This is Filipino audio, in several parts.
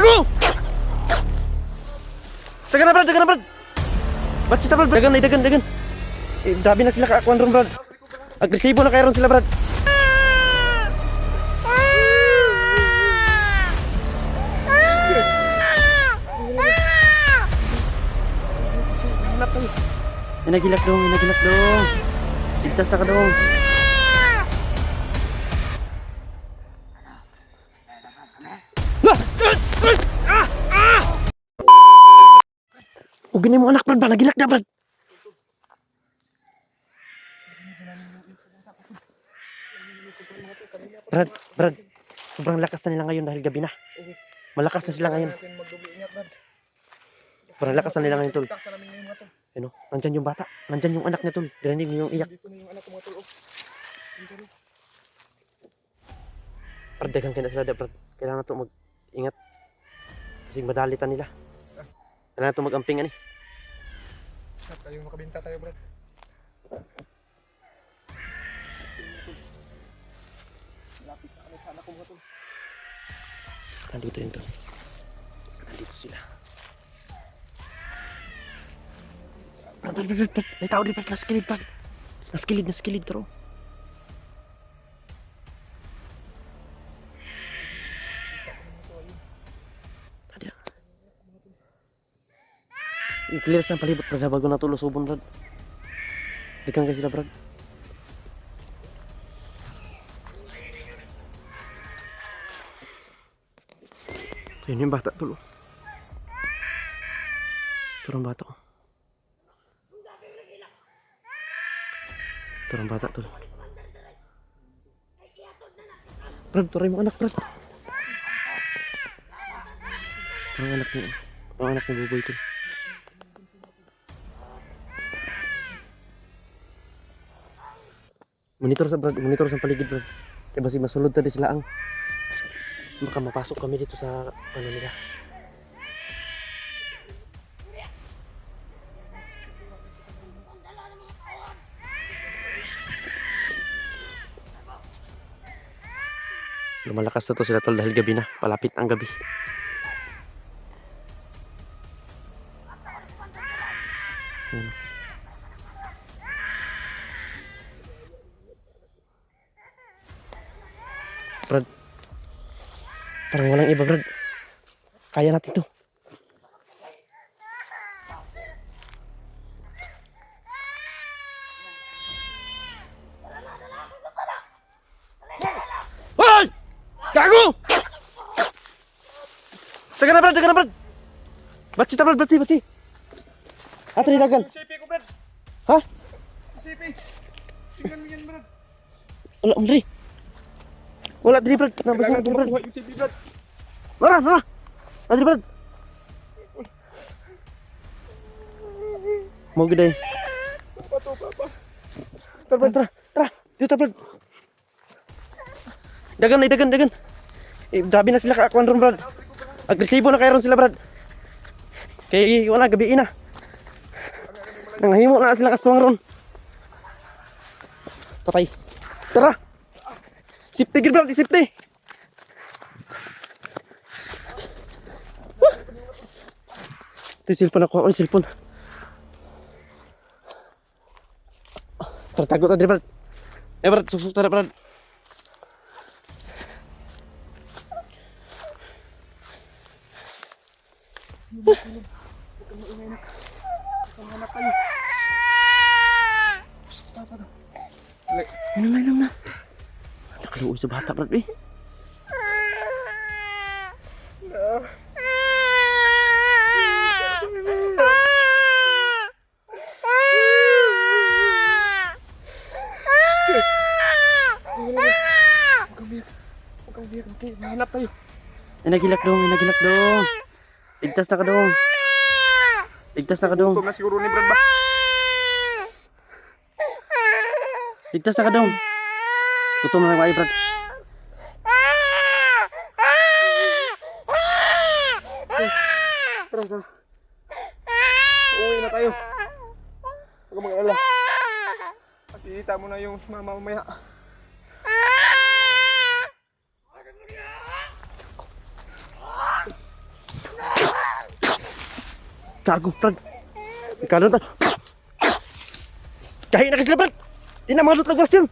Gago! Dagan na, Brad, dagan na, Brad. Ba't sita, Brad? Dagan, dagan. Dabi na sila kaakuan ron, Brad. Agresibo na kayo ron sila, Brad. Inagilak dong. Ligtas na ka dong. Ugin mo anak, Brad ba? Nagilak na, Brad. Brad. Sobrang lakas na nila ngayon dahil gabi na. Malakas na sila ngayon. Sobrang lakas na nila ngayon, tol. Ano? Nandyan yung bata. Nandyan yung anak niya, tol. Dirinig niyo yung iyak. Brad, dagang kaya na sila, Brad. Kailangan na ito mag-ingat. Kasi madalitan nila. Kailangan na ito mag-ampingan eh. Tayo makabinta tayo, Brad. Lapit na kami sa anak ko mga tol. Nandito yun, tol. Nandito sila. Brad. May tao din, Brad. Naskilid, Brad. Naskilid, taro. Tadi. I-clear sa palibot, Brad. Bago natulo subon, Brad. Dekan kayo sila, Brad. Yun yung bata, tol. Turang bata, oh. Turang bata, tol. Brad, turay mo anak, Brad. Ang anak niya. Ang anak niya buboy, tol. Monitor sa, Brad. Monitor sa paligid, Brad. Kaya basi masulod tadi sila ang baka mapasok kami dito sa ano nila. Lumalakas na to sila, tol, dahil gabi na. Palapit ang gabi. Brad, parang walang iba, Brad. Kaya natin to. Hoy! Gago! Dagan na, Brad. Ba't sita, Brad? Atri dagan. UCP ko, Brad. Ha? UCP. Tingnan mo yan, Brad. Wala, Umri. Wala, diri, Brad. Nabasa na, Brad. UCP, Brad. Nara. Adri, Brad. Mau gede. Papa. Tara. Dito, Brad. Dagan. Dabi na sila kaakuan ron, Brad. Agresibo na kayo ron sila, Brad. Kaya wala, gabi na. Nangahimo na sila kaswang ron. Patay. Tara. Safety gid, Brad. Safety. Ito yung cellphone ako. Ano cellphone? Tara, tagot na, Brad. Brad, susuk tara, Brad. Inom na. Nakaluoy sa bata, Brad, eh. Hanap tayo. Inagilak dong. Ligtas na ka dong. Gutom na siguro ni Brad ba? Ligtas na ka dong. Gutom na kayo, Brad. Tara. Uwi na tayo. Huwag kang mag-alala. Pakikita mo na yung mama mamaya. Gago, Brad. Ikaw na. Kahit na kasi sila, Brad. Di na mga lutlagas yun.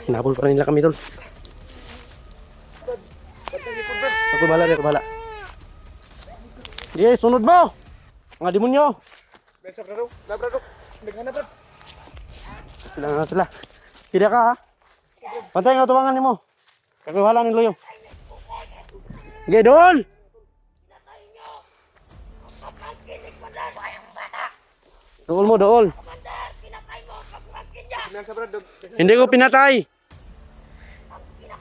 Hinabol pa rin nila kami, tol. Ako bahala. Sige, sunod mo! Mga demonyo! Besa, brado. Brado. Naghanap, brad. Sila. Tidak ka, ha? Pantay nga tuwangan ni mo. Kakuhala ni Loyo. Sige, doon! Dool mo, dool. Besa, brado. Hindi ko pinatay.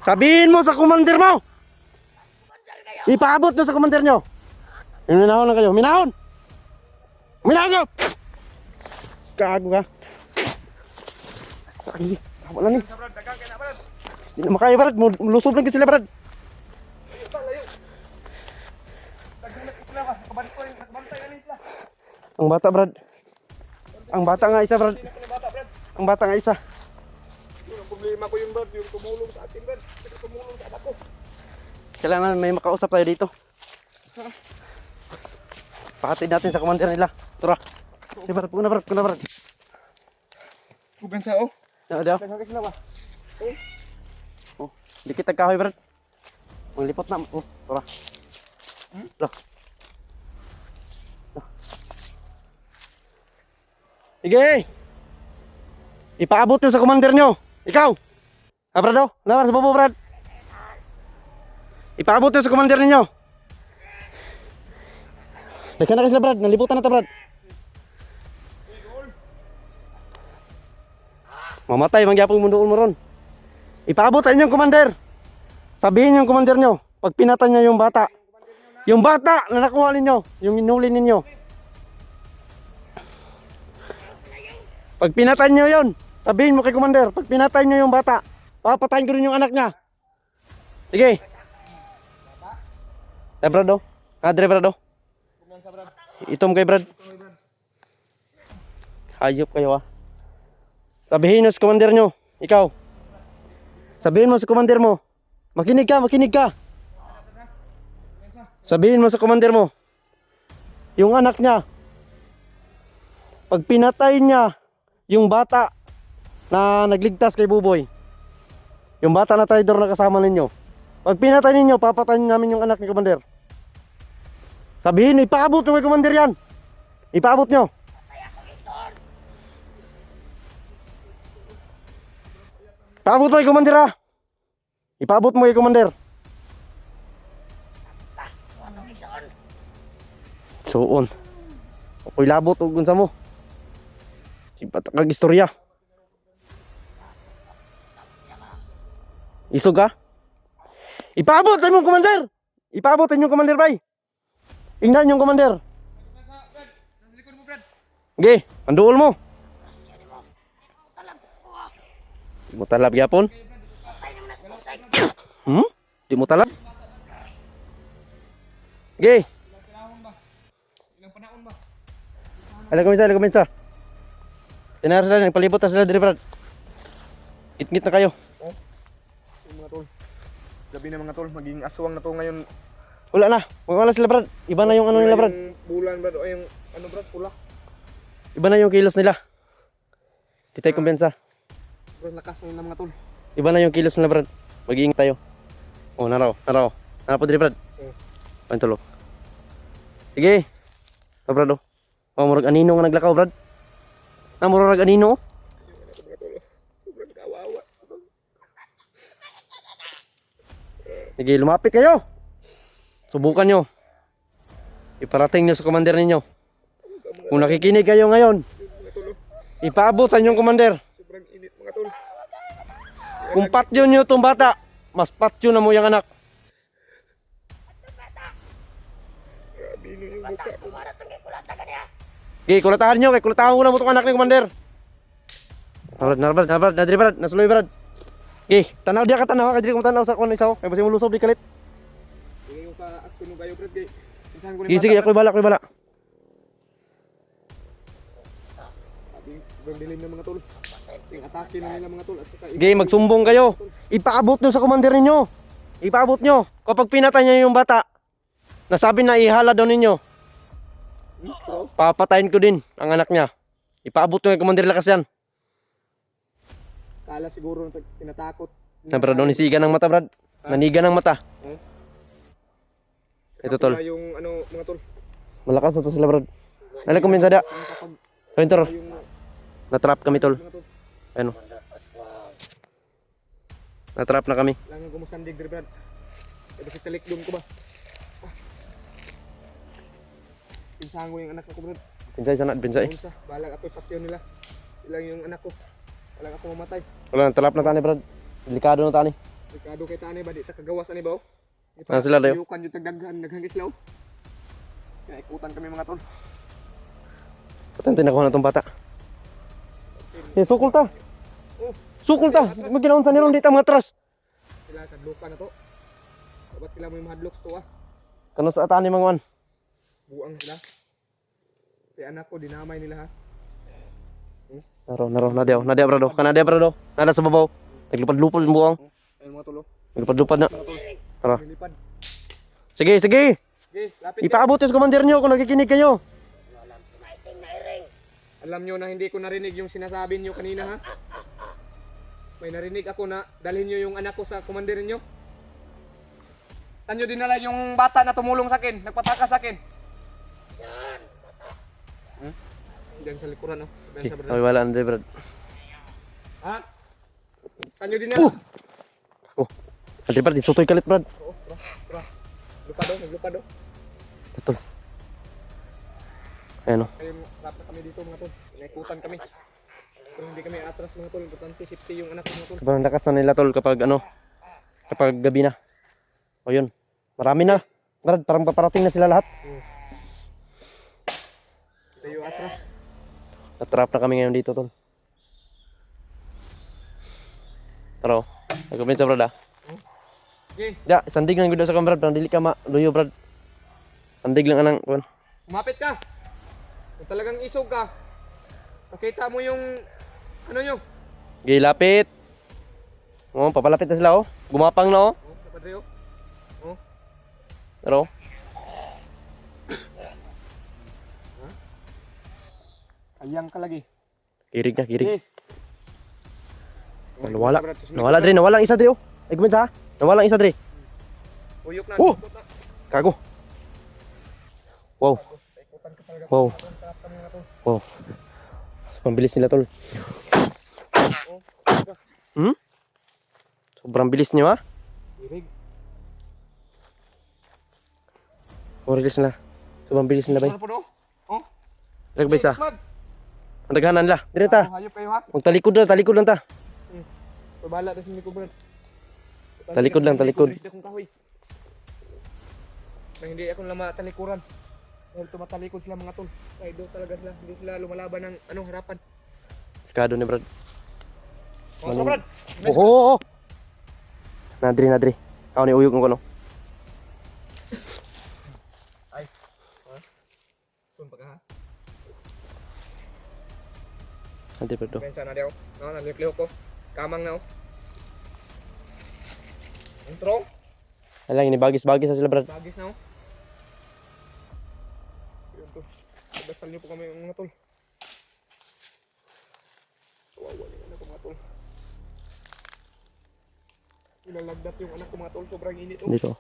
Sabihin mo sa commander mo. Ipaabot mo sa commander nyo. Minahon lang kayo. Minahon nyo. Gago ka. Ay, wala ni. Brad, dagang kaya na, brad. Hindi na makaya, Brad. Lusob lang sila, Brad. Layo. Dagang sila ba? Nakabantay na sila. Ang bata, Brad. Ang bata nga isa, Brad. Bata, brad. Ang bata nga isa. Yun ang problema ko yung brad, yung tumulong sa atin, brad. Saka tumulong sa anak ko. Kailangan may makausap tayo dito. Pakatid natin sa commander nila. Tara. Si Brad, puna, Brad. Kubensa, oh. Daw. Dagang sila ba? Oh, dikit tagkahoy, Brad. Manglipot na. Oh, tara. Tara. Sige. Ipaabot nyo sa commander nyo. Ikaw. Brad, oh. Lawan sa bobo, Brad. Ipaabot nyo sa commander ninyo. Daghan na kasi, Brad. Nalibutan na ta, Brad. Mamatay, mangyapong mundoon mo ron. Ipaabot sa inyong commander. Sabihin yung commander nyo, pag pinatan nyo yung bata na nakuha ninyo, yung inuli ninyo. Pag pinatan nyo yun, sabihin mo kay commander, pag pinatay nyo yung bata, papatayin ko rin yung anak niya. Sige. Brad, oh. Adre, Brad, oh. Itom kay Brad. Hayop kayo, ah. Sabihin mo sa commander nyo, ikaw. Sabihin mo sa commander mo. Makinig ka. Sabihin mo sa commander mo. Yung anak niya. Pag pinatay niya yung bata na nagligtas kay Buboy. Yung bata na traidor na kasama ninyo. Pag pinatay ninyo, papatayin namin yung anak ni commander. Sabihin, ipaabot nyo kay commander yan. Ipaabot nyo. Ipaabot mo kay commander, ha. Ipaabot mo kay commander. Suon. Ako'y labot o gunsa mo. Sipatakag istorya. Isog, ha. Ipaabot sa inyong commander. Ipaabot sa inyong commander, bay. Ingnan yung commander. Okay, panduol mo. Di mo talab gyapon? Di mo talab? Okay. Alam kuminsa. Tinara sila, nagpalibot na sila diri, Brad. Ngit-ngit na kayo. Mga tol. Gabi na mga tol, maging aswang na to ngayon. Wala na. Wala sila, Brad. Iba na yung ano nila, Brad. Yung bulan, brad, o yung ano, brad, pula. Iba na yung kilos nila. Di tayo kumpensa. Brad, lakas na mga tol. Iba na yung kilos nila, Brad. Mag-iingat tayo. Oh, naraw. Naraw po diri, Brad. Ang tulo. Sige. Oh, Brad, oh. Oh, murag anino nga naglakaw, Brad. Murag anino, oh. Sobrang kawawa. Sige, lumapit kayo. Subukan nyo. Iparating nyo sa commander ninyo. Kung nakikinig kayo ngayon, ipaabot sa inyong commander. Sobrang init mga tol. Kung patyo nyo itong bata, mas patyo na mo yung anak. Grabe na yung mukha ko. Okay, kulatahan nyo. Kulatahan ko na mo itong anak ni commander. Brad. Nadiri, Brad. Nasuloy, Brad. Okay, tanaw dia ka tanaw. Kadiri ko tanaw sa kung isaw. Kaya basi mo lusob di kalit. Yung ka-action ng kayo, brad, kay. Isahan ko Sige, ako'y bala. Sobrang dilim ng mga tol. Ting atake na nila mga tol. At saka Sige, magsumbong kayo. Ipaabot nyo sa commander ninyo. Ipaabot nyo. Kapag pinatay niya yung bata, nasabi na ihala daw ninyo, papatayin ko din ang anak niya. Ipaabot nyo kay commander lakas yan. Kala siguro tinatakot. Na brad, nisiga ng mata brad. Naniga ng mata. Ito tol. Saka yung ano mga tol. Malakas na to sila brad. Alam ko minsan da. Kapag Rintor. yung Natrap kami tol. mga tol. Ano? Natrap na kami. Langang kumusandig dire brad. Ito si talik doon ko ba? Pinsango yung anak ko brad. Pinsay sana, pinsay. Unsa, balang ako'y patyo nila. Ilang yung anak ko. Balang ako mamatay. Wala, natrap na tani brad. Delikado na tani. Dekado kay tani ba di ta kagawas ani ba? Ano sila dayo? Yukan yung tagdaghan naghangis law. Kaya ikutan kami mga tol. Patente na ko na tong bata. Eh, sukol ta. Oh, Sukol ta. Maginaon sa niron di ta mga atras. sila kadlukan na to. Dapat sila mo yung mahadlok to ah. Kano sa atani mga wan. Buang sila. Si anak ko dinamay nila ha. Naro, nadia brado. Kana dia brado. Nada sa babaw. Naglupad-lupad ang buang. Ayun mga tol. Naglupad-lupad na. Mga tol. Tara. Lilipad. Sige. Okay, lapit. Ipaabot yung sa commander nyo kung nakikinig kayo. Alam nyo na hindi ko narinig yung sinasabi nyo kanina ha. May narinig ako na dalhin nyo yung anak ko sa commander nyo. Saan nyo dinala yung bata na tumulong sa akin, nagpatakas sa akin? Diyan sa likuran oh. Diyan sa Ay, brad. wala na brad. Ha? Saan nyo dinala? Oh. Adi brad, isutoy kalit brad. Oo, bra. Lupado, naglupado. Betul. Ayan o. Kaya rap na kami dito mga tol. Naikutan kami. Pero hindi kami atras mga tol. Importante safety yung anak ko mga tol. Sobrang lakas na nila tol kapag ano, kapag gabi na. O yun, marami na. Brad, parang paparating na sila lahat. Ito yung atras. Natrap na kami ngayon dito tol. Taro, nag-comment sa brad ah. Okay, Ya, sandig lang gud sa kamera, brad, dili ka luyo brad. Sandig lang anang kuan. umapit ka. Kung talagang isog ka, pakita mo yung ano nyo. Gilapit. Oh, papalapit na sila oh. Gumapang na oh. Oh, napadre oh. Oh, Taro. ayang ka lagi. Kirig na, kirig. Okay. Nawala. Nawala dre, nawala ang isa dre oh. Ay comment sa. Nawala ang isa dre. Uyok na. Oh! ikot na. Kago. Wow. Ikutan ka talaga. Wow. Sarap kami mga tol. Wow. Pambilis nila tol. Oh, Sobrang bilis niyo ha. irig. Sobrang bilis nila. Sobrang bilis nila bay. Ano po do? Oh, Nagbay sa. mag. Ang daghanan nila. Dire ta. Hayop kayo ha. Magtalikod lang ta. Pabala na si Miko Brad. Talikod lang, talikod. Hindi akong kahoy. Na hindi ako lama talikuran. Dahil tumatalikod sila mga tol. Kaya doon talaga sila. Hindi sila lumalaban ng anong harapan. Kado ni Brad. Oh, so, Brad. Oh. Nadri. Ako ni uyog ko no. Ay. Ha? Sun pa ka ha? Nadri Brad. Pensa na daw. No, nalipleho ko. Kamang na oh. Intro. Alang ini bagis-bagis sa sila Brad. Bagis na oh. Yun to. Dasal niyo po kami mga tol. Kawawa yung anak ko mga tol. Ilalagdat yung anak ko mga tol. Sobrang init oh. Dito.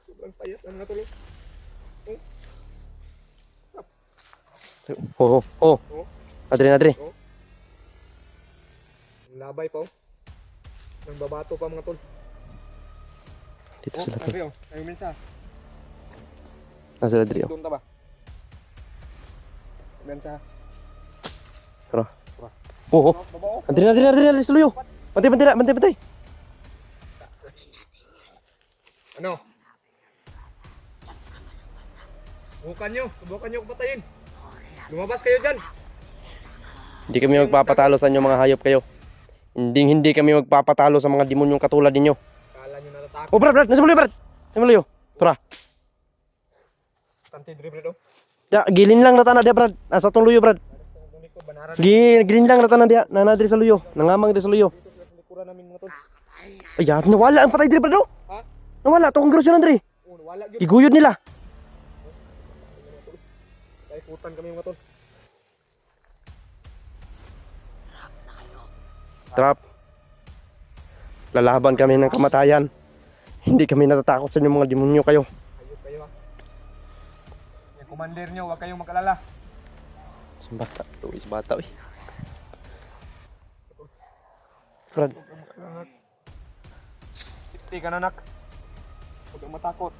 Sobrang payat na mga tol oh. Oh. Oh. Nadri. Labay pa oh. Nang babato pa mga tol. Dito Oh, sila tol. sabi oh. Ayun minsa. Nasa Nadri oh. Doon ta ba? Minsa. Tara. Oh. Baba oh. Nadri suluyo. Bantay. Ano? Subukan nyo kung patayin. Lumabas kayo dyan. Hindi kami magpapatalo sa inyo mga hayop kayo. Hindi kami magpapatalo sa mga demonyong katulad ninyo. Kala nyo natatakot. Oh Brad, nasa Brad. Nasa Luyo. Tara. Tante dribble oh. Ya, gilin lang nata na dia Brad. Nasa tong luyo Brad. banaran. Ginlang na tanan diya, nanadri sa luyo, nangamang di sa luyo. Dito sa likuran namin mga tol. Ay, nawala ang patay diri pa do. Ha? Nawala to ang grosyo nandri. Oh, wala gyud. Iguyod nila. Kay kutan kami mga tol. Trap. Lalaban kami ng kamatayan. Hindi kami natatakot sa inyong mga demonyo kayo. Ayos kayo ha. Yung commander nyo, huwag kayong mag-alala. Isang bata. Uy, isang bata. Uy. Brad. Safety ka na nak. Huwag kang matakot.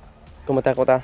Kumatakot ha.